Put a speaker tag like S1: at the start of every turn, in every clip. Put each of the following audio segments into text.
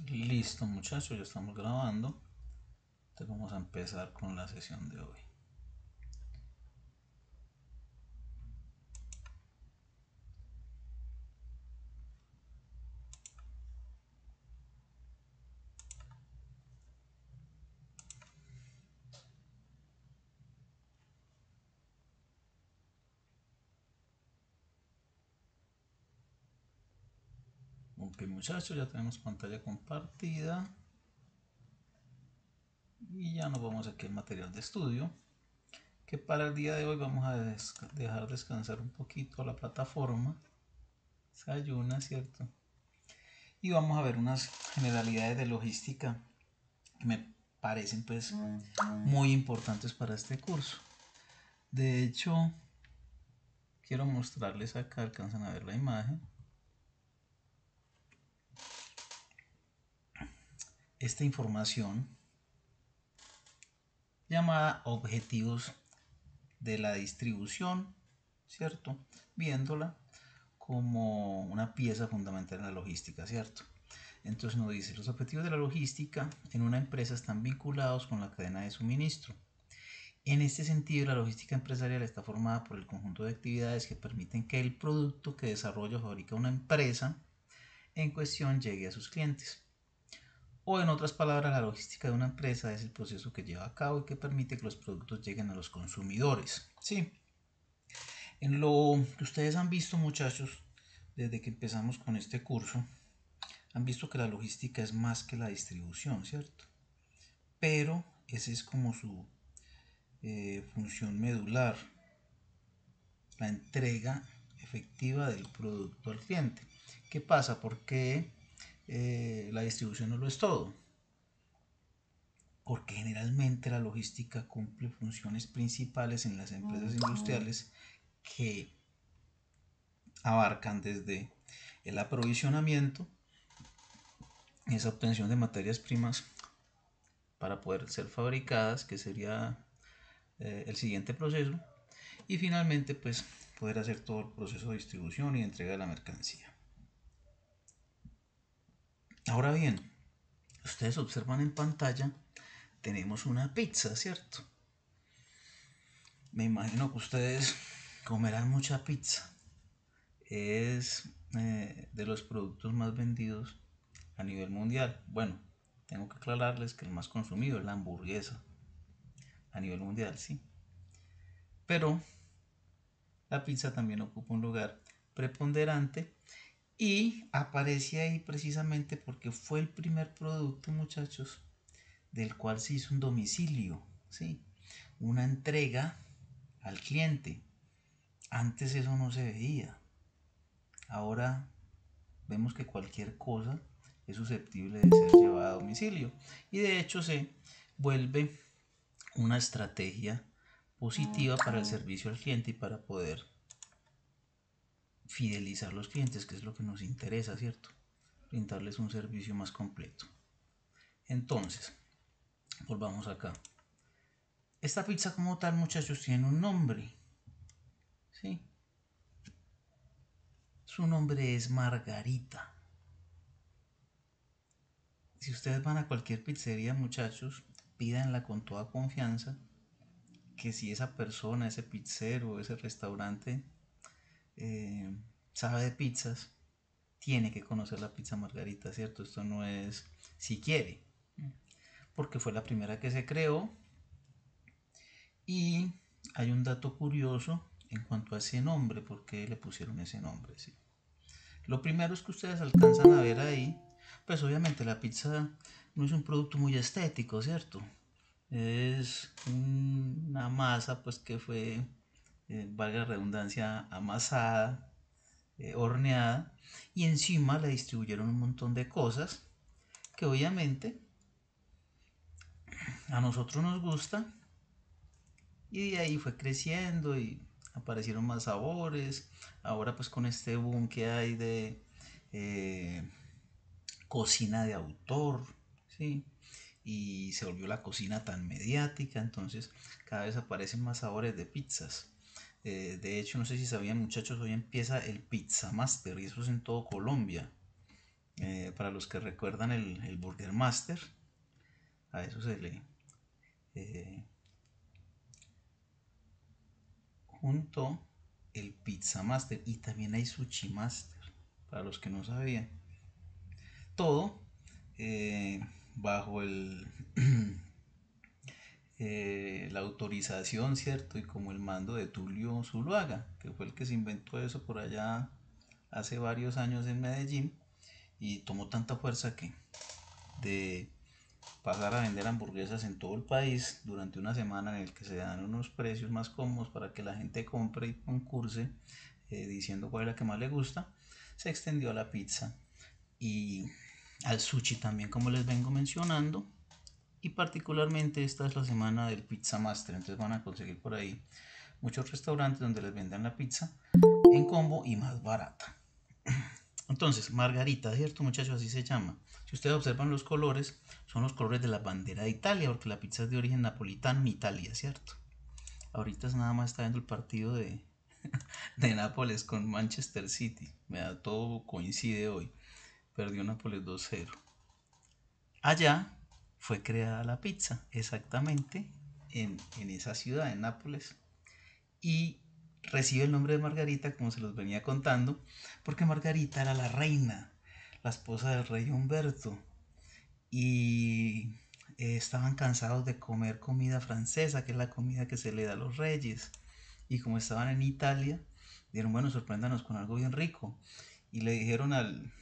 S1: Listo, muchachos, ya estamos grabando. Entonces vamos a empezar con la sesión de hoy. Ok, muchachos, ya tenemos pantalla compartida y ya nos vamos aquí al material de estudio, que para el día de hoy vamos a dejar descansar un poquito la plataforma. Se ayuna, ¿cierto? Y vamos a ver unas generalidades de logística que me parecen pues muy importantes para este curso. De hecho, quiero mostrarles acá, alcanzan a ver la imagen. Esta información llamada objetivos de la distribución, ¿cierto? Viéndola como una pieza fundamental en la logística, ¿cierto? Entonces nos dice, los objetivos de la logística en una empresa están vinculados con la cadena de suministro. En este sentido, la logística empresarial está formada por el conjunto de actividades que permiten que el producto que desarrolla o fabrica una empresa en cuestión llegue a sus clientes. O en otras palabras, la logística de una empresa es el proceso que lleva a cabo y que permite que los productos lleguen a los consumidores. Sí. En lo que ustedes han visto, muchachos, desde que empezamos con este curso, han visto que la logística es más que la distribución, ¿cierto? Pero esa es como su función medular, la entrega efectiva del producto al cliente. ¿Qué pasa? Porque la distribución no lo es todo. Porque generalmente la logística cumple funciones principales en las empresas industriales que abarcan desde el aprovisionamiento, esa obtención de materias primas para poder ser fabricadas, que sería el siguiente proceso, y finalmente pues poder hacer todo el proceso de distribución y entrega de la mercancía. Ahora bien, ustedes observan en pantalla, tenemos una pizza, ¿cierto? Me imagino que ustedes comerán mucha pizza. Es de los productos más vendidos a nivel mundial. Bueno, tengo que aclararles que el más consumido es la hamburguesa a nivel mundial, sí. Pero la pizza también ocupa un lugar preponderante y aparece ahí precisamente porque fue el primer producto, muchachos, del cual se hizo un domicilio, ¿sí? Una entrega al cliente. Antes eso no se veía. Ahora vemos que cualquier cosa es susceptible de ser llevada a domicilio y de hecho se vuelve una estrategia positiva para el servicio al cliente y para poder fidelizar los clientes, que es lo que nos interesa, ¿cierto? Brindarles un servicio más completo. Entonces, volvamos acá. Esta pizza como tal, muchachos, tiene un nombre, ¿sí? Su nombre es Margarita. Si ustedes van a cualquier pizzería, muchachos, pídanla con toda confianza, que si esa persona, ese pizzero, ese restaurante eh, sabe de pizzas, tiene que conocer la pizza Margarita, ¿cierto? Esto no es si quiere, porque fue la primera que se creó. Y hay un dato curioso en cuanto a ese nombre, por qué le pusieron ese nombre, ¿sí? Lo primero es que ustedes alcanzan a ver ahí, pues obviamente la pizza no es un producto muy estético, ¿cierto? Es una masa pues que fue, valga la redundancia, amasada, horneada, y encima le distribuyeron un montón de cosas que obviamente a nosotros nos gusta, y de ahí fue creciendo y aparecieron más sabores. Ahora pues con este boom que hay de eh, cocina de autor, ¿sí? Y se volvió la cocina tan mediática, entonces cada vez aparecen más sabores de pizzas. De hecho, no sé si sabían, muchachos, hoy empieza el Pizza Master y eso es en todo Colombia. Para los que recuerdan el Burger Master, a eso se le eh, juntó el Pizza Master, y también hay Sushi Master, para los que no sabían. Todo eh, bajo la autorización, ¿cierto? Y como el mando de Tulio Zuluaga, que fue el que se inventó eso por allá hace varios años en Medellín, y tomó tanta fuerza que de pasar a vender hamburguesas en todo el país durante una semana, en el que se dan unos precios más cómodos para que la gente compre y concurse, diciendo cuál es la que más le gusta, se extendió a la pizza y al sushi también, como les vengo mencionando. Y particularmente esta es la semana del Pizza Master, entonces van a conseguir por ahí muchos restaurantes donde les vendan la pizza en combo y más barata. Entonces, margarita, ¿cierto, muchachos? Así se llama. Si ustedes observan los colores, son los colores de la bandera de Italia, porque la pizza es de origen napolitano en Italia, ¿cierto? Ahorita nada más está viendo el partido de Nápoles con Manchester City. Todo coincide hoy. Perdió Nápoles 2-0. Allá fue creada la pizza, exactamente en esa ciudad, en Nápoles. Y recibe el nombre de Margarita, como se los venía contando, porque Margarita era la reina, la esposa del rey Humberto. Y estaban cansados de comer comida francesa, que es la comida que se le da a los reyes. Y como estaban en Italia, dijeron, bueno, sorpréndanos con algo bien rico. Y le dijeron al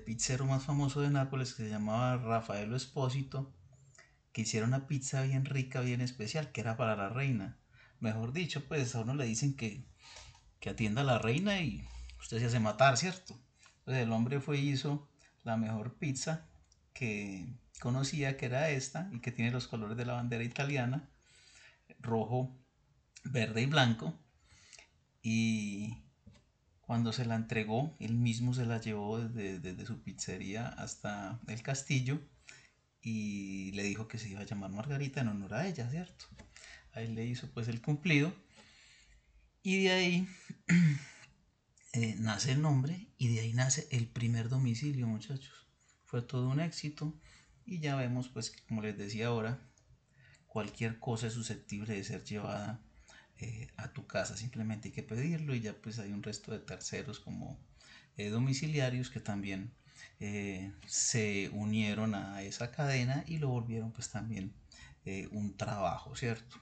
S1: pizzero más famoso de Nápoles, que se llamaba Rafaelo Espósito, que hiciera una pizza bien rica, bien especial, que era para la reina. Mejor dicho, pues a uno le dicen que atienda a la reina y usted se hace matar, ¿cierto? Entonces el hombre fue y hizo la mejor pizza que conocía, que era esta, y que tiene los colores de la bandera italiana, rojo, verde y blanco. Y cuando se la entregó, él mismo se la llevó desde su pizzería hasta el castillo y le dijo que se iba a llamar Margarita en honor a ella, ¿cierto? Ahí le hizo pues el cumplido, y de ahí nace el nombre, y de ahí nace el primer domicilio, muchachos. Fue todo un éxito, y ya vemos pues que, como les decía ahora, cualquier cosa es susceptible de ser llevada a tu casa. Simplemente hay que pedirlo, y ya pues hay un resto de terceros como domiciliarios que también se unieron a esa cadena y lo volvieron pues también un trabajo, ¿cierto?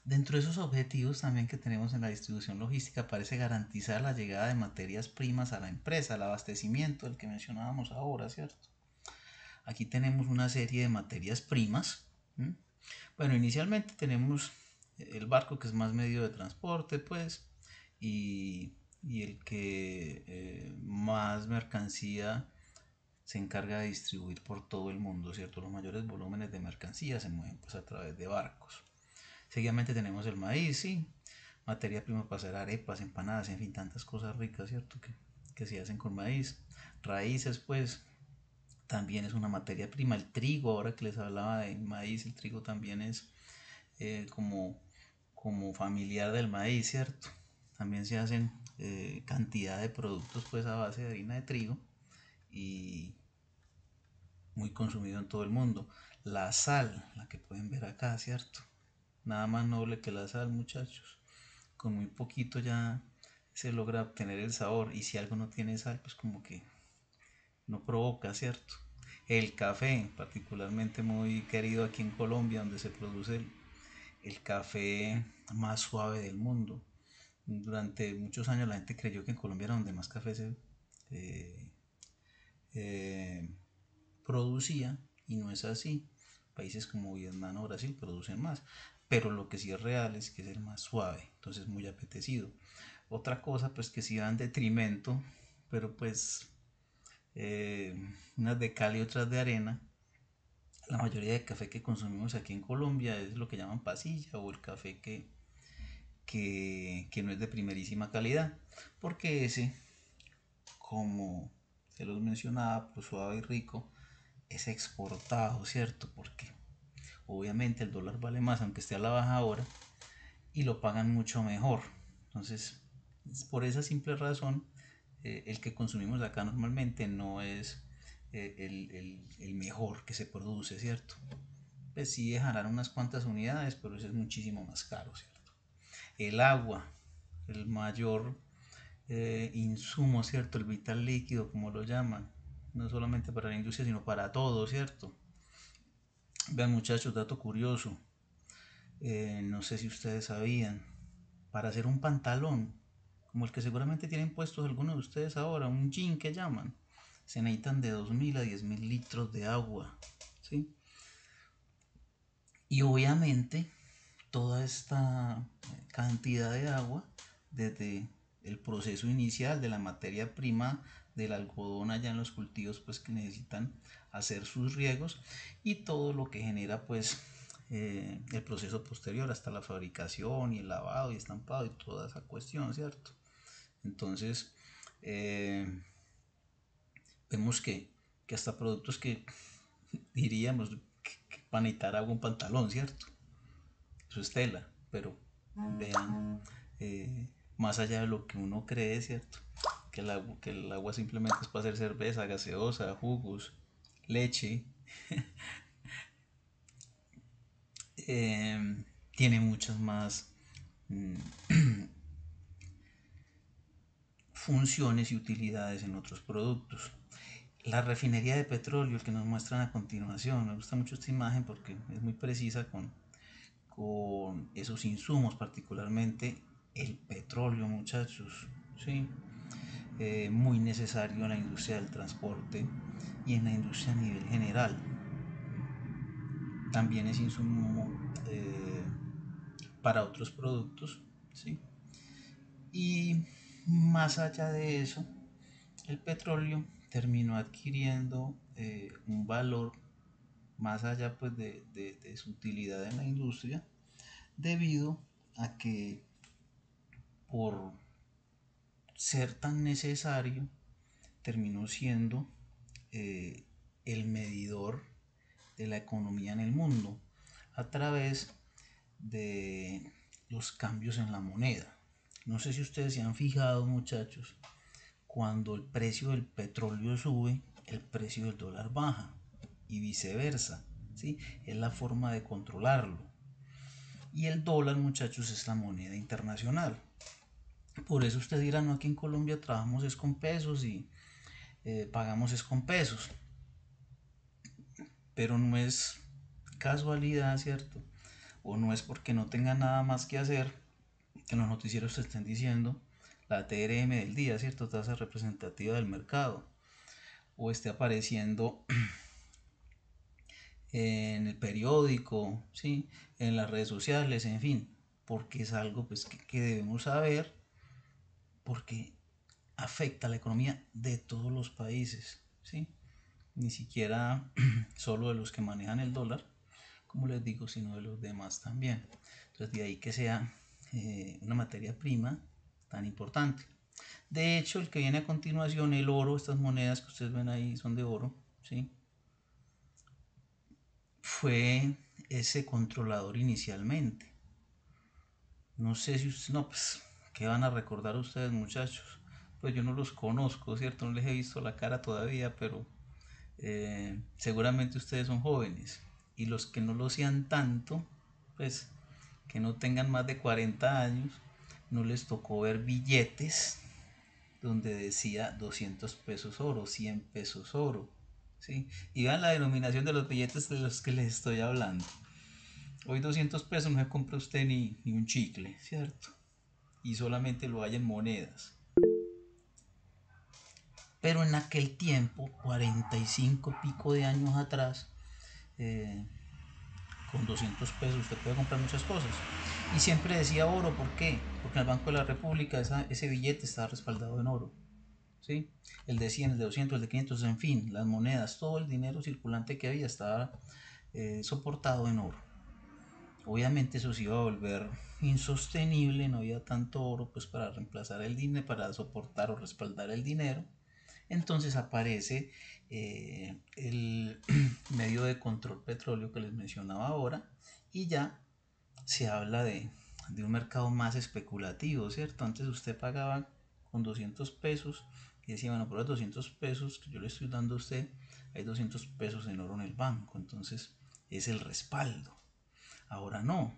S1: Dentro de esos objetivos también que tenemos en la distribución logística aparece garantizar la llegada de materias primas a la empresa, el abastecimiento del que mencionábamos ahora, ¿cierto? Aquí tenemos una serie de materias primas. ¿Mm? Bueno, inicialmente tenemos el barco, que es más medio de transporte, pues, y el que más mercancía se encarga de distribuir por todo el mundo, ¿cierto? Los mayores volúmenes de mercancía se mueven pues a través de barcos. Seguidamente tenemos el maíz, sí, materia prima para hacer arepas, empanadas, en fin, tantas cosas ricas, ¿cierto? Que se hacen con maíz. Raíces, pues, también es una materia prima. El trigo, ahora que les hablaba de maíz, el trigo también es como familiar del maíz, ¿cierto? También se hacen cantidad de productos pues a base de harina de trigo, y muy consumido en todo el mundo. La sal, la que pueden ver acá, ¿cierto? Nada más noble que la sal, muchachos. Con muy poquito ya se logra obtener el sabor, y si algo no tiene sal, pues como que no provoca, ¿cierto? El café, particularmente muy querido aquí en Colombia, donde se produce el café más suave del mundo. Durante muchos años la gente creyó que en Colombia era donde más café se eh, eh, producía, y no es así. Países como Vietnam o Brasil producen más, pero lo que sí es real es que es el más suave, entonces muy apetecido. Otra cosa pues que sí va en detrimento, pero pues eh, unas de cal y otras de arena. La mayoría de café que consumimos aquí en Colombia es lo que llaman pasilla, o el café que no es de primerísima calidad, porque ese, como se los mencionaba, pues suave y rico, es exportado, ¿cierto? Porque obviamente el dólar vale más, aunque esté a la baja ahora, y lo pagan mucho mejor. Entonces, Por esa simple razón, el que consumimos acá normalmente no es el mejor que se produce, ¿cierto? Pues sí dejarán unas cuantas unidades, pero eso es muchísimo más caro, ¿cierto? El agua, el mayor insumo, ¿cierto? El vital líquido, como lo llaman, no solamente para la industria, sino para todo, ¿cierto? Vean muchachos, dato curioso, no sé si ustedes sabían, para hacer un pantalón, como el que seguramente tienen puestos algunos de ustedes ahora, un jean que llaman, se necesitan de 2.000 a 10.000 litros de agua, ¿sí? Y obviamente toda esta cantidad de agua, desde el proceso inicial de la materia prima del algodón allá en los cultivos, pues que necesitan hacer sus riegos, y todo lo que genera pues el proceso posterior hasta la fabricación y el lavado y estampado y toda esa cuestión, ¿cierto? Entonces vemos que hasta productos que diríamos que para necesitar agua un pantalón, ¿cierto? Eso es tela, pero vean, más allá de lo que uno cree, ¿cierto? Que el agua simplemente es para hacer cerveza, gaseosa, jugos, leche, tiene muchas más mm, funciones y utilidades en otros productos. La refinería de petróleo, el que nos muestran a continuación, me gusta mucho esta imagen porque es muy precisa con esos insumos, particularmente el petróleo, muchachos, ¿sí? Muy necesario en la industria del transporte y en la industria a nivel general. También es insumo para otros productos, ¿sí? Y más allá de eso, el petróleo terminó adquiriendo un valor más allá pues de su utilidad en la industria, debido a que por ser tan necesario terminó siendo eh, el medidor de la economía en el mundo a través de los cambios en la moneda. No sé si ustedes se han fijado, muchachos, cuando el precio del petróleo sube, el precio del dólar baja y viceversa, ¿sí? Es la forma de controlarlo. Y el dólar, muchachos, es la moneda internacional. Por eso usted dirá, no, aquí en Colombia trabajamos es con pesos y pagamos es con pesos. Pero no es casualidad, ¿cierto? O no es porque no tengan nada más que hacer que los noticieros te estén diciendo la TRM del día, ¿cierto? Tasa representativa del mercado. O esté apareciendo en el periódico, ¿sí? En las redes sociales, en fin. Porque es algo pues, que debemos saber porque afecta a la economía de todos los países, ¿sí? Ni siquiera solo de los que manejan el dólar, como les digo, sino de los demás también. Entonces de ahí que sea una materia prima tan importante. De hecho, el que viene a continuación, el oro, estas monedas que ustedes ven ahí son de oro, ¿sí? Fue ese controlador inicialmente. No sé si ustedes, no, pues, ¿qué van a recordar ustedes, muchachos? Pues yo no los conozco, ¿cierto? No les he visto la cara todavía, pero seguramente ustedes son jóvenes. Y los que no lo sean tanto, pues que no tengan más de 40 años, no les tocó ver billetes donde decía 200 pesos oro, 100 pesos oro, ¿sí? Y vean la denominación de los billetes de los que les estoy hablando. Hoy 200 pesos no se compra usted ni un chicle, ¿cierto? Y solamente lo hay en monedas. Pero en aquel tiempo, 45 pico de años atrás, eh, con 200 pesos usted puede comprar muchas cosas. Y siempre decía oro, ¿por qué? Porque en el Banco de la República ese billete estaba respaldado en oro. ¿Sí? El de 100, el de 200, el de 500, en fin, las monedas, todo el dinero circulante que había estaba soportado en oro. Obviamente eso se iba a volver insostenible, no había tanto oro pues para reemplazar el dinero, para soportar o respaldar el dinero. Entonces aparece el medio de control petróleo que les mencionaba ahora y ya se habla de un mercado más especulativo, ¿cierto? Antes usted pagaba con 200 pesos y decía, bueno, por los 200 pesos que yo le estoy dando a usted, hay 200 pesos en oro en el banco, entonces es el respaldo. Ahora no,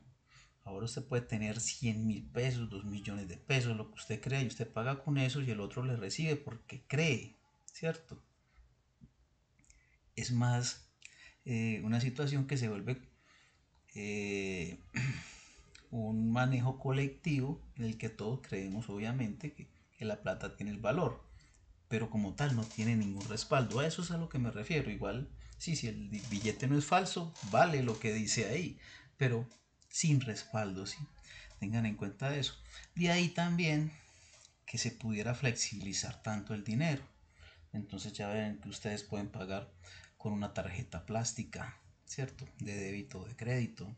S1: ahora usted puede tener 100.000 pesos, 2 millones de pesos, lo que usted crea, y usted paga con eso y el otro le recibe porque cree, ¿cierto? Es más una situación que se vuelve eh, un manejo colectivo en el que todos creemos obviamente que la plata tiene el valor, pero como tal no tiene ningún respaldo. A eso es a lo que me refiero. Igual, sí, si el billete no es falso, vale lo que dice ahí, pero sin respaldo, sí. Tengan en cuenta eso. De ahí también que se pudiera flexibilizar tanto el dinero. Entonces ya ven que ustedes pueden pagar con una tarjeta plástica, ¿cierto? De débito o de crédito,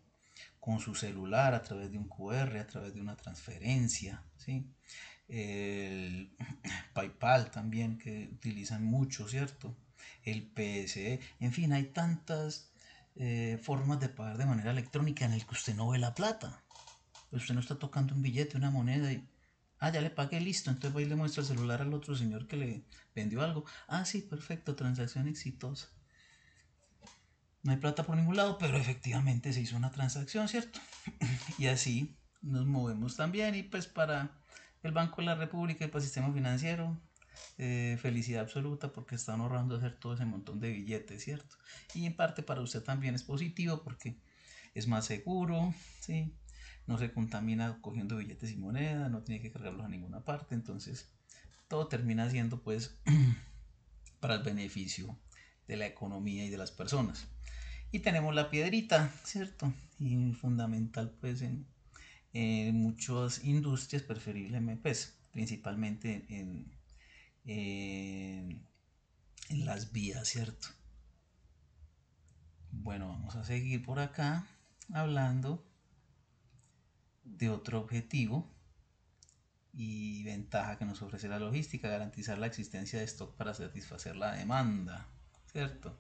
S1: con su celular a través de un QR, a través de una transferencia, ¿sí? El PayPal también que utilizan mucho, ¿cierto? El PSE, en fin, hay tantas formas de pagar de manera electrónica en el que usted no ve la plata. Pues usted no está tocando un billete, una moneda y ya le pagué, listo. Entonces va y le muestra el celular al otro señor que le vendió algo. Sí, perfecto, transacción exitosa. No hay plata por ningún lado, pero efectivamente se hizo una transacción, ¿cierto? Y así nos movemos también. Y pues para el Banco de la República y para el sistema financiero, felicidad absoluta porque están ahorrando hacer todo ese montón de billetes, ¿cierto? Y en parte para usted también es positivo porque es más seguro, ¿sí? No se contamina cogiendo billetes y monedas, no tiene que cargarlos a ninguna parte, entonces todo termina siendo pues para el beneficio de la economía y de las personas. Y tenemos la piedrita, ¿cierto? Y fundamental pues en muchas industrias, preferiblemente pues principalmente en las vías, ¿cierto? Bueno, vamos a seguir por acá hablando de otro objetivo y ventaja que nos ofrece la logística, garantizar la existencia de stock para satisfacer la demanda, ¿cierto?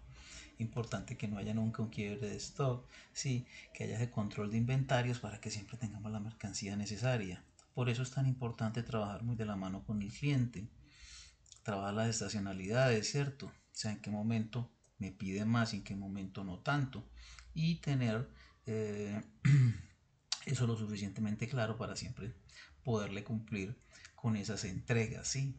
S1: Importante que no haya nunca un quiebre de stock, sí, que haya ese control de inventarios para que siempre tengamos la mercancía necesaria. Por eso es tan importante trabajar muy de la mano con el cliente, trabajar las estacionalidades, ¿cierto? O sea, en qué momento me pide más y en qué momento no tanto. Y tener eso lo suficientemente claro para siempre poderle cumplir con esas entregas, ¿sí?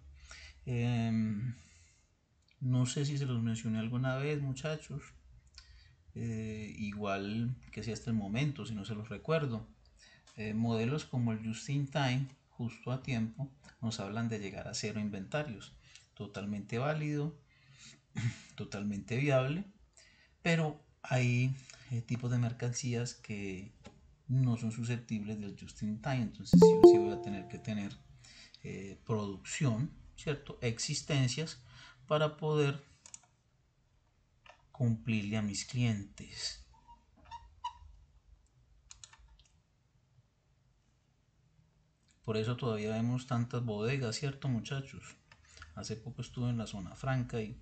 S1: No sé si se los mencioné alguna vez, muchachos. Igual que si hasta el momento, si no se los recuerdo. Modelos como el Just in Time, justo a tiempo, nos hablan de llegar a cero inventarios. Totalmente válido, totalmente viable, pero hay tipos de mercancías que no son susceptibles del Just in Time, entonces sí o sí voy a tener que tener producción, ¿cierto? Existencias para poder cumplirle a mis clientes. Por eso todavía vemos tantas bodegas, ¿cierto, muchachos? Hace poco estuve en la zona franca y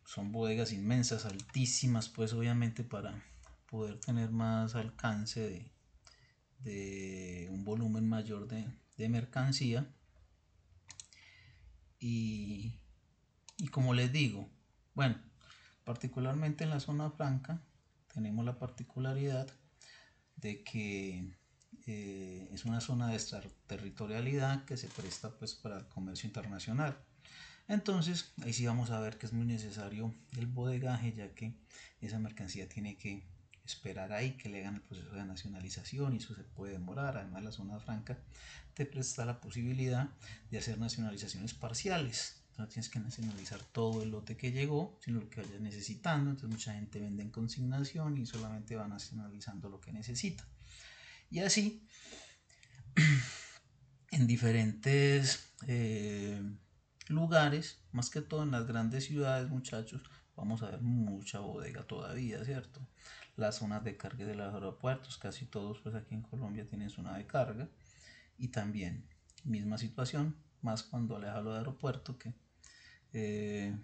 S1: son bodegas inmensas, altísimas, pues obviamente para poder tener más alcance de un volumen mayor de mercancía. Y, y como les digo, bueno, particularmente en la zona franca tenemos la particularidad de que es una zona de extraterritorialidad que se presta pues para el comercio internacional. Entonces ahí sí vamos a ver que es muy necesario el bodegaje, ya que esa mercancía tiene que esperar ahí que le hagan el proceso de nacionalización y eso se puede demorar. Además la zona franca te presta la posibilidad de hacer nacionalizaciones parciales. No tienes que nacionalizar todo el lote que llegó, sino lo que vayas necesitando. Entonces mucha gente vende en consignación y solamente va nacionalizando lo que necesita. Y así, en diferentes lugares, más que todo en las grandes ciudades, muchachos, vamos a ver mucha bodega todavía, ¿cierto? Las zonas de carga de los aeropuertos, casi todos pues aquí en Colombia tienen zona de carga. Y también, misma situación, más cuando aleja lo de aeropuerto, que eh,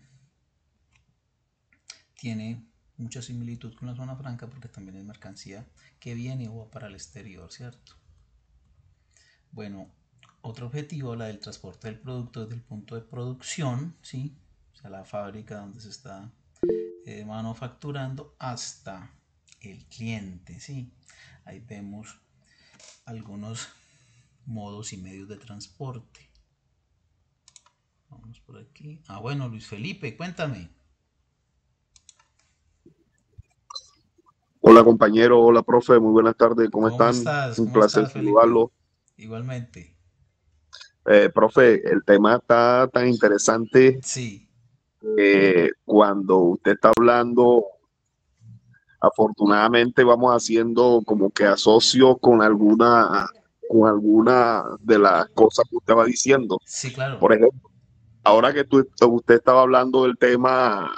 S1: tiene mucha similitud con la zona franca porque también es mercancía que viene o va para el exterior, ¿cierto? Bueno, otro objetivo, la del transporte del producto desde el punto de producción, ¿sí? O sea, la fábrica donde se está manufacturando hasta el cliente, ¿sí? Ahí vemos algunos modos y medios de transporte. Vamos por aquí. Ah, bueno, Luis Felipe, cuéntame.
S2: Hola compañero, hola profe, muy buenas tardes, ¿cómo
S1: ¿Cómo
S2: están?
S1: estás?
S2: Un
S1: ¿Cómo
S2: placer
S1: estás, Felipe?
S2: saludarlo.
S1: Igualmente.
S2: Profe, el tema está tan interesante.
S1: Sí,
S2: Cuando usted está hablando, afortunadamente vamos haciendo como que asocio con alguna de las cosas que usted va diciendo.
S1: sí, claro.
S2: Por ejemplo, ahora que usted estaba hablando del tema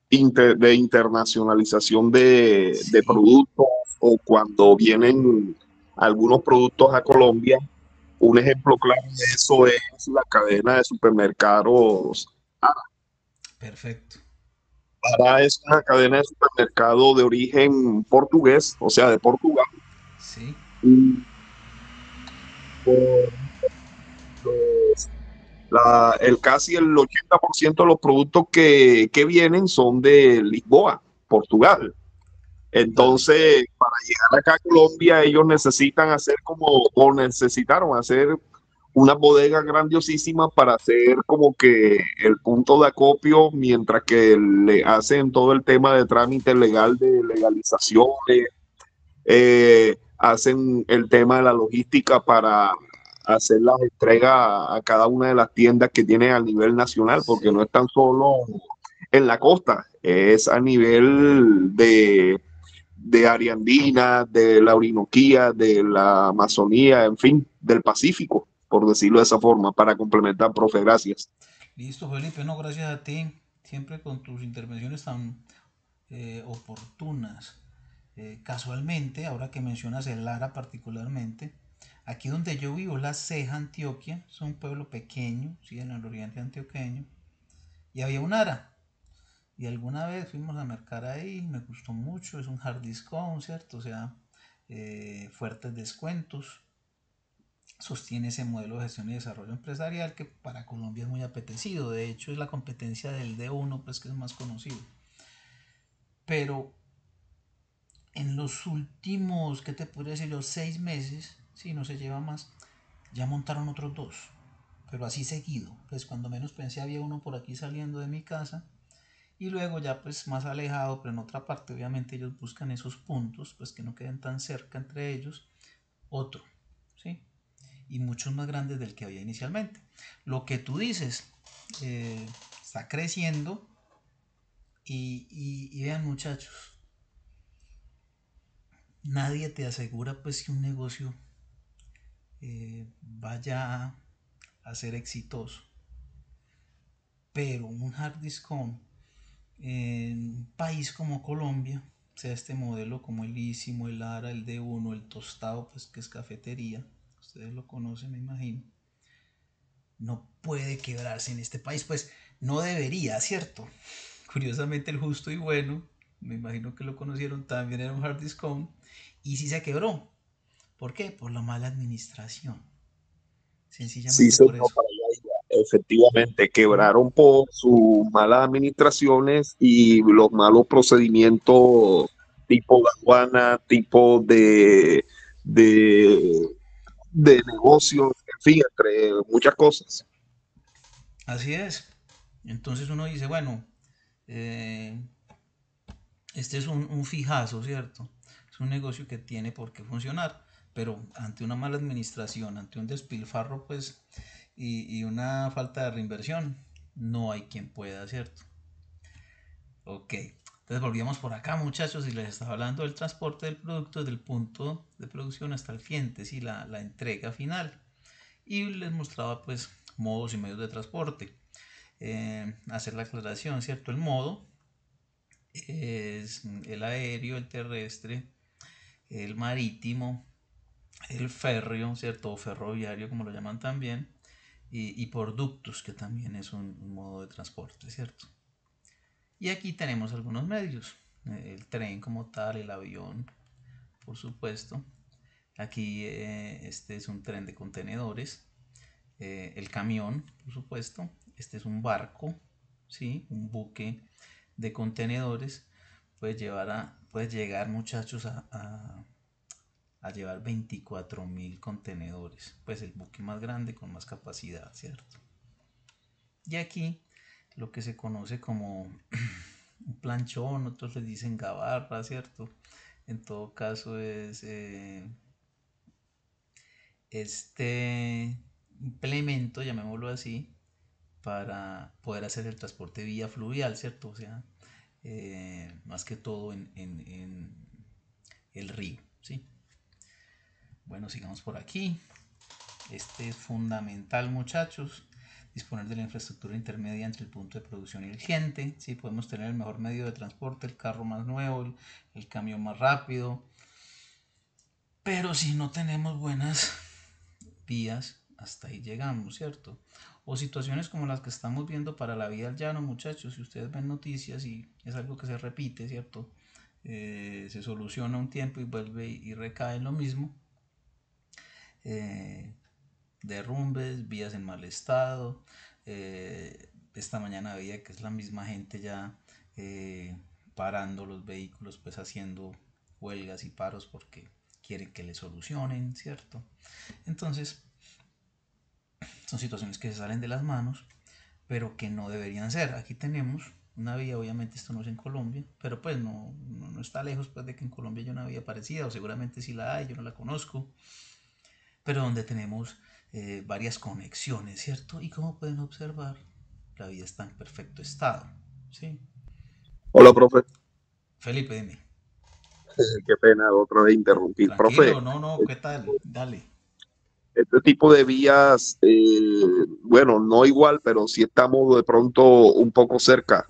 S2: de internacionalización de
S1: Sí,
S2: productos o cuando vienen algunos productos a Colombia. Un ejemplo claro de eso es la cadena de supermercados.
S1: perfecto.
S2: Ara es una cadena de supermercado de origen portugués, o sea, de Portugal.
S1: Sí,
S2: Y por los- casi el 80% de los productos que vienen son de Lisboa, Portugal.
S1: vale.
S2: Entonces, para llegar acá a Colombia, ellos necesitan hacer o necesitaron hacer una bodega grandiosísima para hacer como que el punto de acopio, mientras que le hacen todo el tema de trámite legal de legalizaciones, hacen el tema de la logística para hacer las entregas a cada una de las tiendas que tienen a nivel nacional, porque no
S1: Sí.
S2: están solo en la costa, es a nivel de área andina, de la Orinoquía, de la Amazonía, en fin, del Pacífico, por decirlo de esa forma, para complementar, profe, gracias.
S1: Listo, Felipe. No, gracias a ti. Siempre con tus intervenciones tan oportunas. Casualmente, ahora que mencionas el Lara particularmente, aquí donde yo vivo, La Ceja, Antioquia, es un pueblo pequeño, sí, en el oriente antioqueño, y había un Ara. Y alguna vez fuimos a mercar ahí, me gustó mucho, es un hard discount, ¿cierto? O sea, fuertes descuentos. Sostiene ese modelo de gestión y desarrollo empresarial que para Colombia es muy apetecido. De hecho, es la competencia del D1, pues que es más conocido. Pero en los últimos, ¿qué te podría decir? Los 6 meses, si no se lleva más, ya montaron otros dos. Pero así seguido. Pues cuando menos pensé había uno por aquí saliendo de mi casa. Y luego ya pues más alejado, pero en otra parte, obviamente ellos buscan esos puntos, pues que no queden tan cerca entre ellos, otro, ¿sí? Y muchos más grandes del que había inicialmente. Lo que tú dices, está creciendo y vean muchachos, nadie te asegura pues que un negocio vaya a ser exitoso, pero un hard discount en un país como Colombia, sea este modelo como el Ísimo, el Ara, el D1, el Tostado, pues que es cafetería, ustedes lo conocen, me imagino, no puede quebrarse en este país, pues no debería, ¿cierto? Curiosamente el Justo y Bueno, me imagino que lo conocieron, también era un hard discount, y sí se quebró. ¿Por qué? Por la mala administración,
S2: Sí,
S1: sencillamente por
S2: señor,
S1: eso.
S2: para allá iba. Efectivamente, quebraron por sus malas administraciones y los malos procedimientos tipo de aduana, tipo de, de negocios, en fin, entre muchas cosas.
S1: Así es. Entonces uno dice, bueno, eh, este es un fijazo, ¿cierto? Es un negocio que tiene por qué funcionar, pero ante una mala administración, ante un despilfarro, pues, y una falta de reinversión, no hay quien pueda, ¿cierto? Ok, entonces volvíamos por acá, muchachos, y les estaba hablando del transporte del producto desde el punto de producción hasta el cliente, ¿sí? La entrega final. Y les mostraba, pues, modos y medios de transporte. Hacer la aclaración, ¿cierto? El modo es el aéreo, el terrestre, el marítimo, el férreo, ¿cierto? O ferroviario, como lo llaman también, y por ductos, que también es un modo de transporte, ¿cierto? Y aquí tenemos algunos medios, el tren como tal, el avión, por supuesto, Aquí este es un tren de contenedores, el camión, por supuesto, este es un barco, ¿sí? Un buque de contenedores, puede llegar muchachos a llevar 24.000 contenedores, pues el buque más grande con más capacidad, ¿cierto? Y aquí lo que se conoce como un planchón, otros le dicen gabarra, ¿cierto? En todo caso es este implemento, llamémoslo así, para poder hacer el transporte vía fluvial, ¿cierto? O sea, más que todo en el río, ¿sí? Bueno, sigamos por aquí. Este es fundamental, muchachos, disponer de la infraestructura intermedia entre el punto de producción y el cliente. ¿Sí? Podemos tener el mejor medio de transporte, el carro más nuevo, el camión más rápido, pero si no tenemos buenas vías, hasta ahí llegamos, ¿cierto? O situaciones como las que estamos viendo para la vida al llano, muchachos, si ustedes ven noticias y es algo que se repite, ¿cierto? Se soluciona un tiempo y vuelve y recae en lo mismo. Eh, Derrumbes, vías en mal estado. Esta mañana veía que es la misma gente ya parando los vehículos, pues haciendo huelgas y paros porque quieren que le solucionen, ¿cierto? Entonces, son situaciones que se salen de las manos, pero que no deberían ser. Aquí tenemos una vía, obviamente esto no es en Colombia, pero pues no está lejos pues, de que en Colombia haya una vía parecida, o seguramente sí la hay, yo no la conozco, pero donde tenemos varias conexiones, ¿cierto? Y como pueden observar, la vía está en perfecto estado, ¿sí?
S2: Hola, profe.
S1: Felipe, dime.
S2: Qué pena otra vez interrumpir. Profe,
S1: Tranquilo, no, ¿qué tal? Dale.
S2: este tipo de vías, bueno, no igual, pero sí estamos de pronto un poco cerca.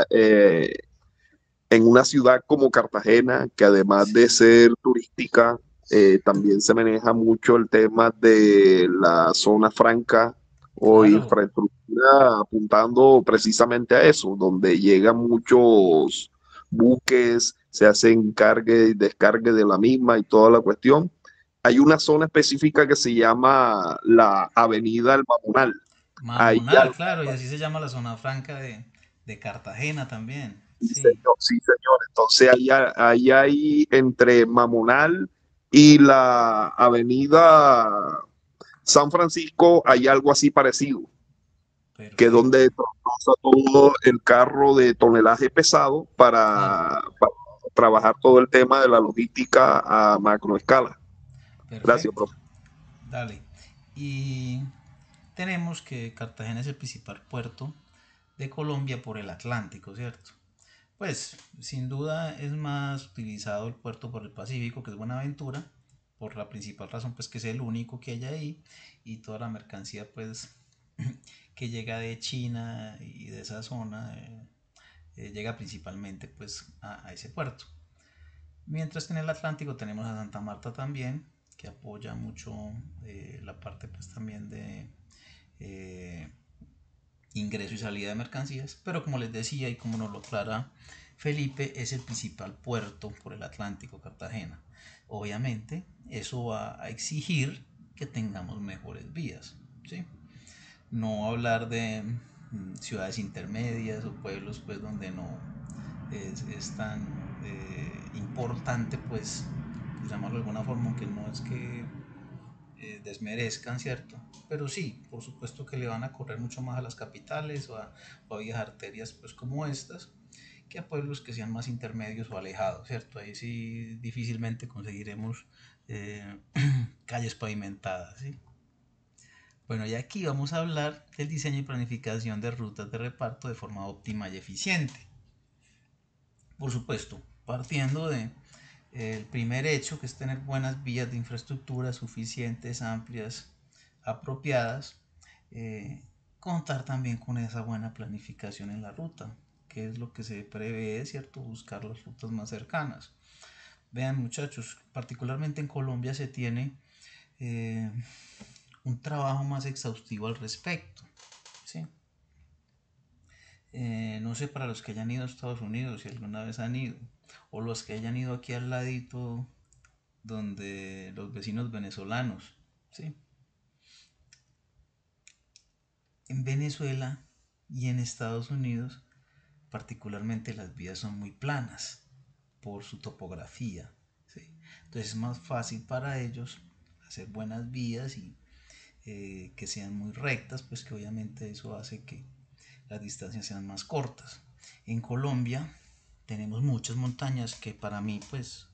S2: En una ciudad como Cartagena, que además de ser turística, también se maneja mucho el tema de la zona franca o
S1: Claro,
S2: infraestructura apuntando precisamente a eso, donde llegan muchos buques, se hacen cargue y descargue de la misma y toda la cuestión. Hay una zona específica que se llama la Avenida El Mamonal. Ahí
S1: Mamonal, claro, y así se llama la zona franca de Cartagena también,
S2: sí,
S1: sí.
S2: señor, sí, señor. Entonces, ahí hay entre Mamonal y la avenida San Francisco, hay algo así parecido, que es donde
S1: Perfecto.
S2: pasa todo el carro de tonelaje pesado
S1: Claro,
S2: para trabajar todo el tema de la logística a macroescala. Gracias,
S1: perfecto.
S2: profe.
S1: Dale. Y tenemos que Cartagena es el principal puerto de Colombia por el Atlántico, ¿cierto? Pues sin duda es más utilizado el puerto por el Pacífico, que es Buenaventura, por la principal razón pues que es el único que hay ahí y toda la mercancía pues que llega de China y de esa zona llega principalmente pues a ese puerto. Mientras que en el Atlántico tenemos a Santa Marta también, que apoya mucho la parte pues también de eh, ingreso y salida de mercancías, pero como les decía y como nos lo aclara Felipe, es el principal puerto por el Atlántico, Cartagena. Obviamente, eso va a exigir que tengamos mejores vías, ¿sí? No hablar de ciudades intermedias o pueblos pues donde no es tan importante pues llamarlo de alguna forma, aunque no es que desmerezcan, ¿cierto? Pero sí, por supuesto que le van a correr mucho más a las capitales o a vías arterias pues como estas que a pueblos que sean más intermedios o alejados, ¿cierto? Ahí sí difícilmente conseguiremos eh, calles pavimentadas, ¿sí? Bueno, y aquí vamos a hablar del diseño y planificación de rutas de reparto de forma óptima y eficiente. Por supuesto, partiendo de el primer hecho, que es tener buenas vías de infraestructura suficientes, amplias, apropiadas, eh, contar también con esa buena planificación en la ruta, que es lo que se prevé, ¿cierto? Buscar las rutas más cercanas. Vean muchachos, particularmente en Colombia se tiene eh, un trabajo más exhaustivo al respecto, ¿sí? No sé para los que hayan ido a Estados Unidos, si alguna vez han ido, o los que hayan ido aquí al ladito donde los vecinos venezolanos, ¿sí? En Venezuela y en Estados Unidos, particularmente las vías son muy planas por su topografía, ¿sí? Entonces es más fácil para ellos hacer buenas vías y que sean muy rectas, pues que obviamente eso hace que las distancias sean más cortas. En Colombia tenemos muchas montañas que para mí, pues,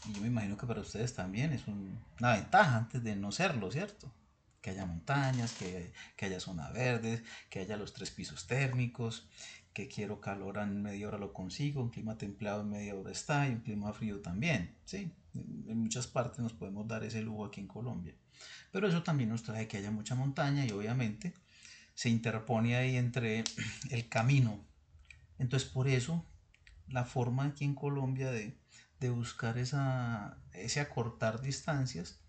S1: y yo me imagino que para ustedes también es una ventaja antes de no serlo, ¿cierto? Que haya montañas, que haya zona verde, que haya los 3 pisos térmicos, que quiero calor en media hora lo consigo, un clima templado en media hora está y un clima frío también, ¿sí? En muchas partes nos podemos dar ese lujo aquí en Colombia. Pero eso también nos trae que haya mucha montaña y obviamente se interpone ahí entre el camino. Entonces por eso la forma aquí en Colombia de buscar ese acortar distancias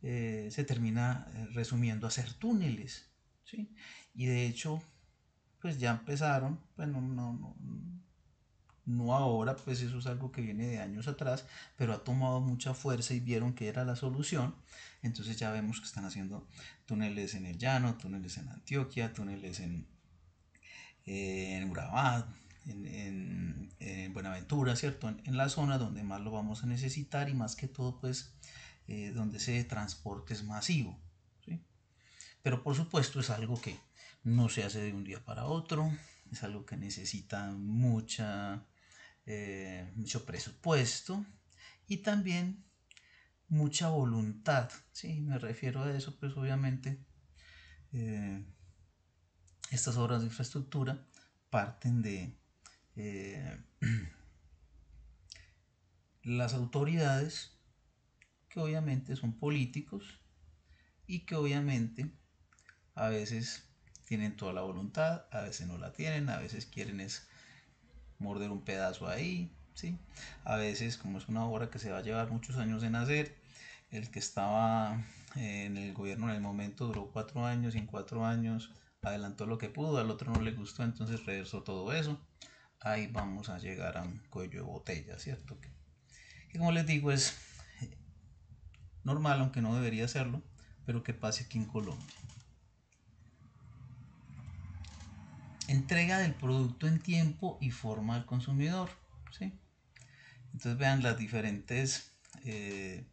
S1: se termina resumiendo a hacer túneles, ¿sí? Y de hecho, pues ya empezaron, pues no ahora, pues eso es algo que viene de años atrás, pero ha tomado mucha fuerza y vieron que era la solución. Entonces ya vemos que están haciendo túneles en el llano, túneles en Antioquia, túneles en Urabá, en Buenaventura, ¿cierto? En la zona donde más lo vamos a necesitar y más que todo, pues, donde ese transporte es masivo, ¿sí? Pero por supuesto es algo que no se hace de un día para otro, es algo que necesita mucho presupuesto y también mucha voluntad, ¿sí? Me refiero a eso, pues obviamente eh, estas obras de infraestructura parten de eh, las autoridades que obviamente son políticos y que obviamente a veces tienen toda la voluntad, a veces no la tienen, a veces quieren es morder un pedazo ahí, ¿sí? A veces, como es una obra que se va a llevar muchos años en hacer, el que estaba en el gobierno en el momento duró 4 años y en 4 años adelantó lo que pudo, al otro no le gustó, entonces reversó todo eso. Ahí vamos a llegar a un cuello de botella, ¿cierto? Que como les digo es normal, aunque no debería serlo, pero que pase aquí en Colombia. Entrega del producto en tiempo y forma al consumidor, ¿sí? Entonces vean las diferentes eh,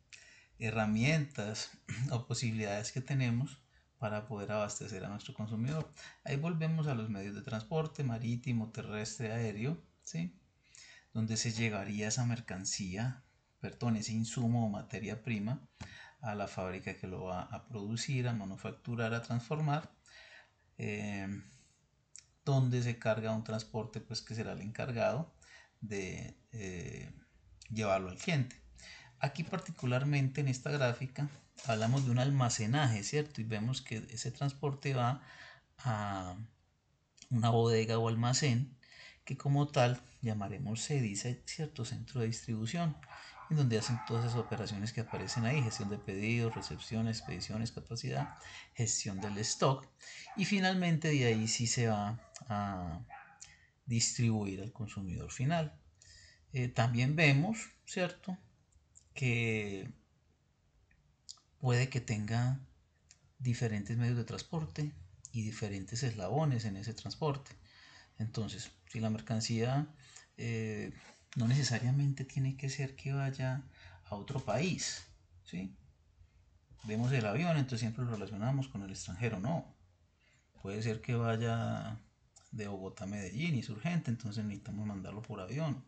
S1: herramientas o posibilidades que tenemos para poder abastecer a nuestro consumidor. Ahí volvemos a los medios de transporte marítimo, terrestre, aéreo, ¿sí? Donde se llevaría esa mercancía, perdón, ese insumo o materia prima a la fábrica que lo va a producir, a manufacturar, a transformar, eh, donde se carga un transporte pues que será el encargado de llevarlo al cliente. Aquí particularmente en esta gráfica hablamos de un almacenaje, ¿cierto? Y vemos que ese transporte va a una bodega o almacén que como tal llamaremos dice cierto centro de distribución, en donde hacen todas esas operaciones que aparecen ahí: gestión de pedidos, recepción, expediciones, capacidad, gestión del stock, y finalmente de ahí sí se va a distribuir al consumidor final. También vemos, ¿cierto?, que puede que tenga diferentes medios de transporte y diferentes eslabones en ese transporte. Entonces, si la mercancía eh, no necesariamente tiene que ser que vaya a otro país, ¿sí? Vemos el avión, entonces siempre lo relacionamos con el extranjero. No, puede ser que vaya de Bogotá a Medellín y es urgente, entonces necesitamos mandarlo por avión,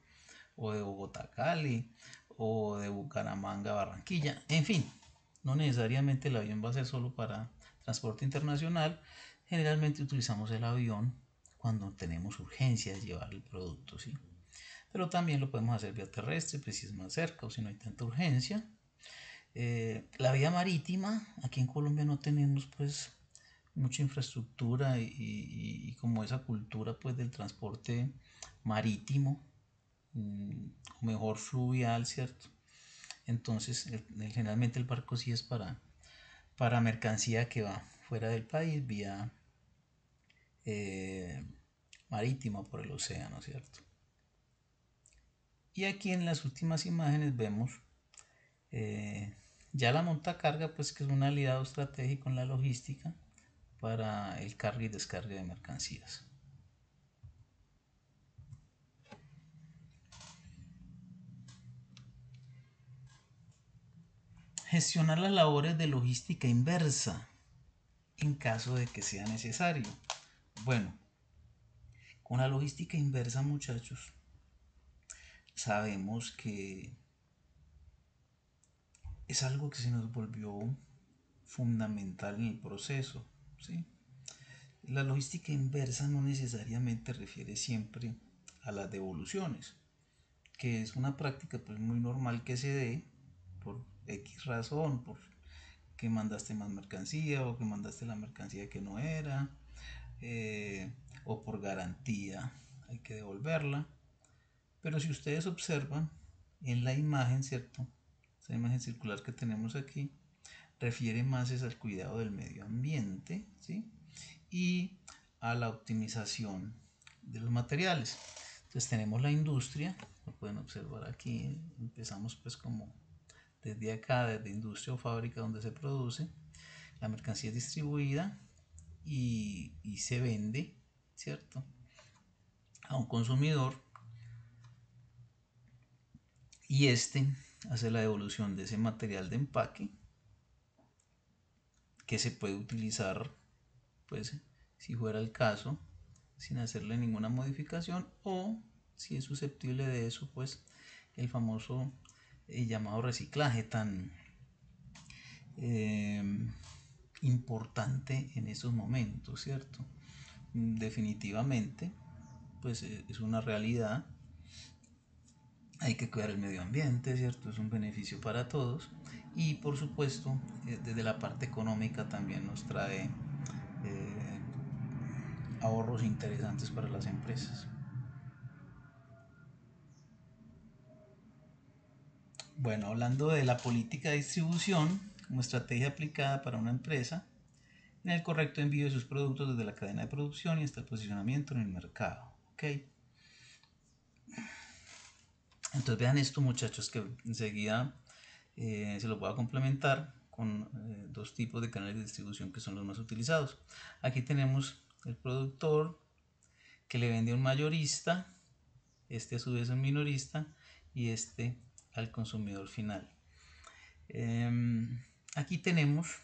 S1: o de Bogotá a Cali, o de Bucaramanga a Barranquilla, en fin, no necesariamente el avión va a ser solo para transporte internacional. Generalmente utilizamos el avión cuando tenemos urgencia de llevar el producto, ¿sí? Pero también lo podemos hacer vía terrestre, pues si es más cerca o si no hay tanta urgencia. La vía marítima, aquí en Colombia no tenemos pues mucha infraestructura y como esa cultura pues del transporte marítimo, o mejor fluvial, ¿cierto? Entonces generalmente el barco sí es para mercancía que va fuera del país vía eh, marítima por el océano, ¿cierto? Y aquí en las últimas imágenes vemos Ya la montacarga, pues que es un aliado estratégico en la logística para el carga y descarga de mercancías. Gestionar las labores de logística inversa en caso de que sea necesario. Bueno, con la logística inversa, muchachos, sabemos que es algo que se nos volvió fundamental en el proceso, ¿sí? La logística inversa no necesariamente refiere siempre a las devoluciones, que es una práctica pues muy normal que se dé por X razón, por que mandaste más mercancía o que mandaste la mercancía que no era, o por garantía hay que devolverla. Pero si ustedes observan en la imagen, ¿cierto? Esa imagen circular que tenemos aquí refiere más es al cuidado del medio ambiente, ¿sí? Y a la optimización de los materiales. Entonces tenemos la industria, lo pueden observar aquí, empezamos pues como desde acá, desde industria o fábrica donde se produce, la mercancía es distribuida y se vende, ¿cierto? A un consumidor y este hace la devolución de ese material de empaque que se puede utilizar, pues, si fuera el caso, sin hacerle ninguna modificación, o si es susceptible de eso, pues el famoso llamado reciclaje tan eh, importante en esos momentos, ¿cierto? Definitivamente, pues es una realidad. Hay que cuidar el medio ambiente, ¿cierto? Es un beneficio para todos. Y por supuesto, desde la parte económica también nos trae ahorros interesantes para las empresas. Bueno, hablando de la política de distribución como estrategia aplicada para una empresa en el correcto envío de sus productos desde la cadena de producción y hasta el posicionamiento en el mercado. ¿Ok? Entonces vean esto, muchachos, que enseguida se los voy a complementar con dos tipos de canales de distribución que son los más utilizados. Aquí tenemos el productor que le vende a un mayorista, este a su vez a un minorista y este al consumidor final. Aquí tenemos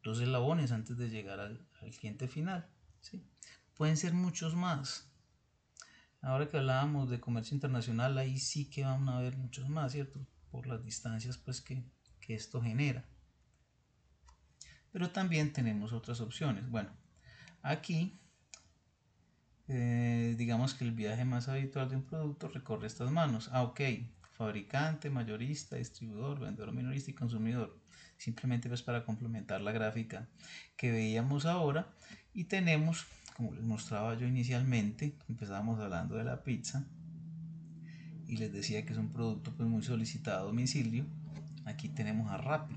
S1: dos eslabones antes de llegar al cliente final, ¿sí? Pueden ser muchos más. Ahora que hablábamos de comercio internacional, ahí sí que van a haber muchos más, ¿cierto? Por las distancias pues que esto genera. Pero también tenemos otras opciones. Bueno, aquí digamos que el viaje más habitual de un producto recorre estas manos. Ok, fabricante, mayorista, distribuidor, vendedor minorista y consumidor. Simplemente pues para complementar la gráfica que veíamos ahora. Y tenemos, como les mostraba yo inicialmente, empezábamos hablando de la pizza y les decía que es un producto pues muy solicitado a domicilio. Aquí tenemos a Rappi,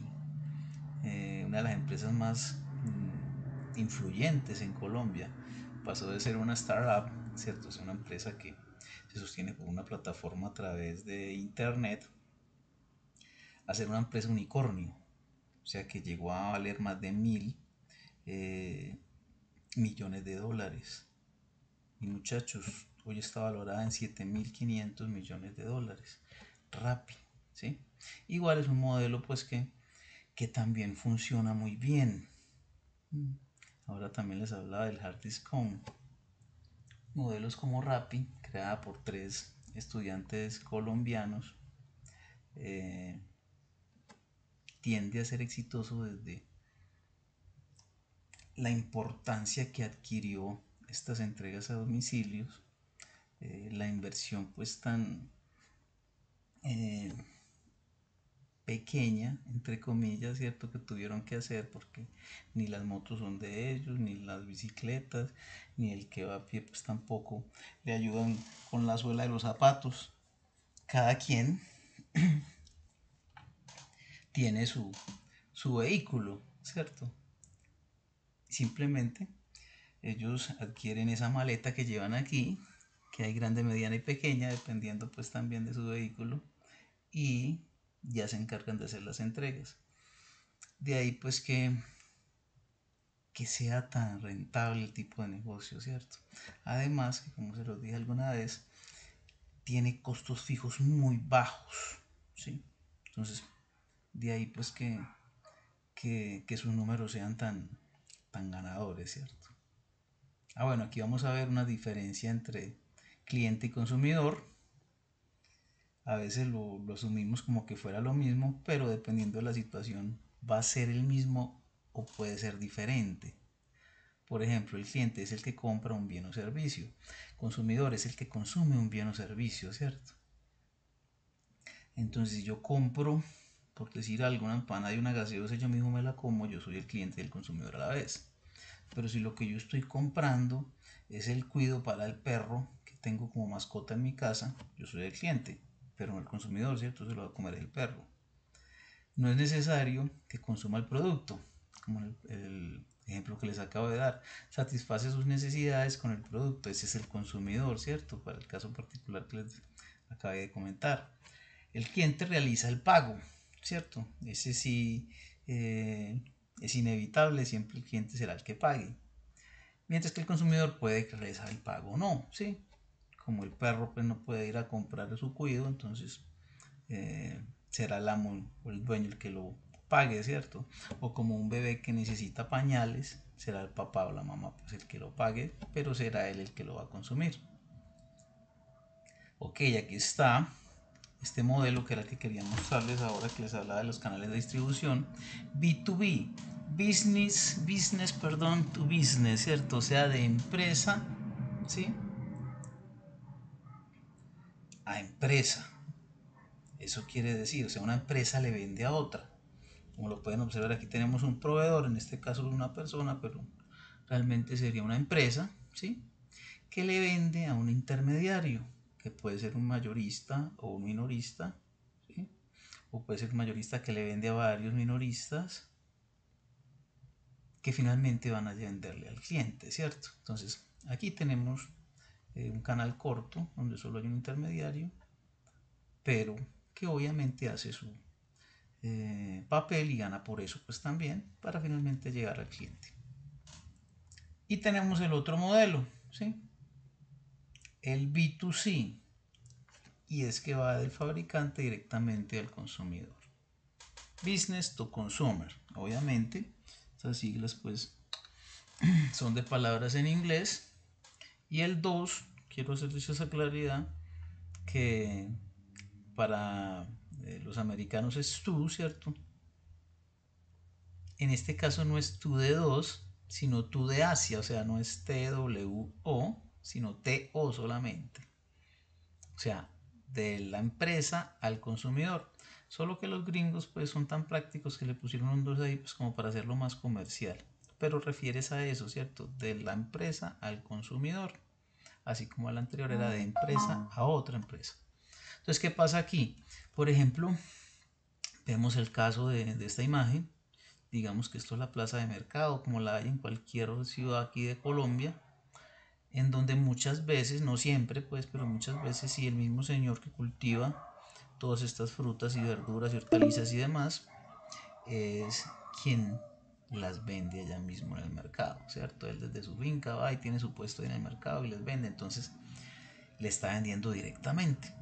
S1: una de las empresas más influyentes en Colombia. Pasó de ser una startup, ¿cierto? Es una empresa que se sostiene por una plataforma a través de internet a ser una empresa unicornio, o sea que llegó a valer más de 1.000 millones de dólares. Y muchachos, hoy está valorada en 7.500 millones de dólares. Rappi, ¿sí? Igual es un modelo pues que también funciona muy bien. Ahora también les hablaba del hard discount. Modelos como Rappi, creada por tres estudiantes colombianos, eh, tiende a ser exitoso desde la importancia que adquirió estas entregas a domicilios, la inversión pues tan eh, pequeña, entre comillas, ¿cierto? Que tuvieron que hacer porque ni las motos son de ellos, ni las bicicletas, ni el que va a pie pues tampoco le ayudan con la suela de los zapatos. Cada quien tiene su vehículo, ¿cierto? Simplemente ellos adquieren esa maleta que llevan aquí, que hay grande, mediana y pequeña, dependiendo pues también de su vehículo, y ya se encargan de hacer las entregas. De ahí pues que sea tan rentable el tipo de negocio, ¿cierto? Además, que como se los dije alguna vez, tiene costos fijos muy bajos, ¿sí? Entonces, de ahí pues que sus números sean tan ganadores, ¿cierto? Bueno, aquí vamos a ver una diferencia entre cliente y consumidor. A veces lo asumimos como que fuera lo mismo, pero dependiendo de la situación va a ser el mismo o puede ser diferente. Por ejemplo, el cliente es el que compra un bien o servicio. El consumidor es el que consume un bien o servicio, ¿cierto? Entonces, si yo compro, por decir algo, una empanada y una gaseosa, yo mismo me la como, yo soy el cliente y el consumidor a la vez. Pero si lo que yo estoy comprando es el cuido para el perro que tengo como mascota en mi casa, yo soy el cliente, pero no el consumidor, ¿cierto? Se lo va a comer el perro. No es necesario que consuma el producto, como el ejemplo que les acabo de dar. Satisface sus necesidades con el producto, ese es el consumidor, ¿cierto? Para el caso particular que les acabé de comentar. El cliente realiza el pago, ¿cierto? Ese sí es inevitable, siempre el cliente será el que pague. Mientras que el consumidor puede realizar el pago o no, ¿sí? Como el perro pues no puede ir a comprar su cuido, entonces será el amo o el dueño el que lo pague, ¿cierto? O como un bebé que necesita pañales, será el papá o la mamá pues el que lo pague, pero será él el que lo va a consumir. Ok, aquí está este modelo que era el que quería mostrarles ahora que les hablaba de los canales de distribución. B2B, to business, ¿cierto? O sea, de empresa, ¿sí? A empresa. Eso quiere decir, o sea, una empresa le vende a otra. Como lo pueden observar, aquí tenemos un proveedor, en este caso una persona, pero realmente sería una empresa, ¿sí? Que le vende a un intermediario, que puede ser un mayorista o un minorista, ¿sí? O puede ser un mayorista que le vende a varios minoristas que finalmente van a venderle al cliente, ¿cierto? Entonces, aquí tenemos un canal corto donde solo hay un intermediario, pero que obviamente hace su papel y gana por eso pues también para finalmente llegar al cliente. Y tenemos el otro modelo, ¿sí? El B2C, y es que va del fabricante directamente al consumidor. Business to consumer, obviamente, estas siglas pues son de palabras en inglés. Y el 2, quiero hacerles esa claridad, que para los americanos es to, ¿cierto? En este caso no es to de 2, sino to de Asia, o sea, no es TWO, sino TO solamente. O sea, de la empresa al consumidor. Solo que los gringos pues son tan prácticos que le pusieron un 2 ahí pues como para hacerlo más comercial. Pero refieres a eso, ¿cierto? De la empresa al consumidor. Así como la anterior era de empresa a otra empresa. Entonces, ¿qué pasa aquí? Por ejemplo, vemos el caso de esta imagen. Digamos que esto es la plaza de mercado, como la hay en cualquier ciudad aquí de Colombia, en donde muchas veces, no siempre pues, pero muchas veces sí el mismo señor que cultiva todas estas frutas y verduras y hortalizas y demás, es quien las vende allá mismo en el mercado, ¿cierto? Él desde su finca va y tiene su puesto en el mercado y les vende, entonces le está vendiendo directamente.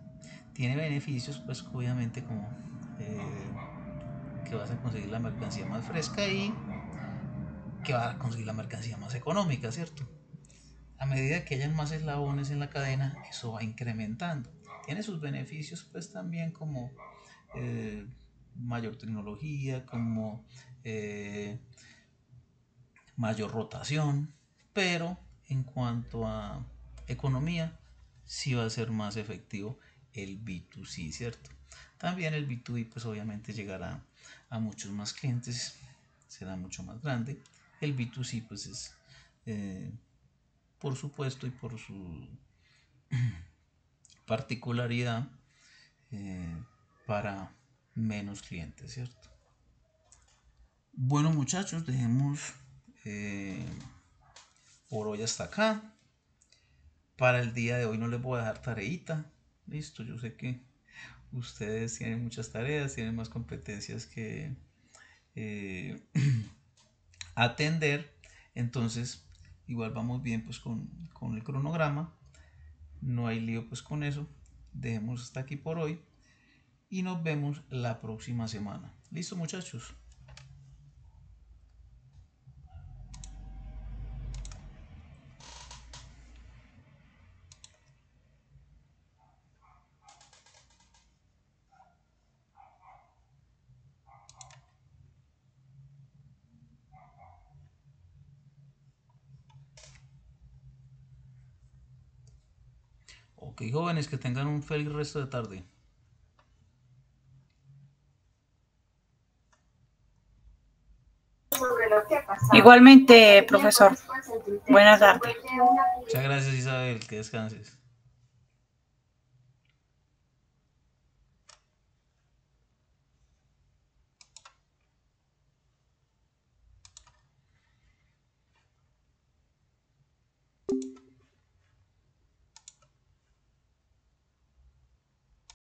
S1: Tiene beneficios, pues obviamente como que vas a conseguir la mercancía más fresca y que vas a conseguir la mercancía más económica, ¿cierto? A medida que hayan más eslabones en la cadena, eso va incrementando. Tiene sus beneficios, pues también como eh, mayor tecnología, como mayor rotación, pero en cuanto a economía, sí va a ser más efectivo el B2C, ¿cierto? También el B2B, pues obviamente llegará a muchos más clientes, será mucho más grande. El B2C, pues es, por supuesto y por su particularidad, eh, para menos clientes, ¿cierto? Bueno, muchachos, dejemos eh, por hoy hasta acá. Para el día de hoy no les voy a dejar tareita. Listo, yo sé que ustedes tienen muchas tareas, tienen más competencias que atender. Entonces, igual vamos bien pues con el cronograma. No hay lío pues con eso. Dejemos hasta aquí por hoy y nos vemos la próxima semana. ¿Listo, muchachos? Ok, jóvenes, que tengan un feliz resto de tarde.
S3: Igualmente, profesor. Buenas tardes.
S1: Muchas gracias, Isabel. Que descanses.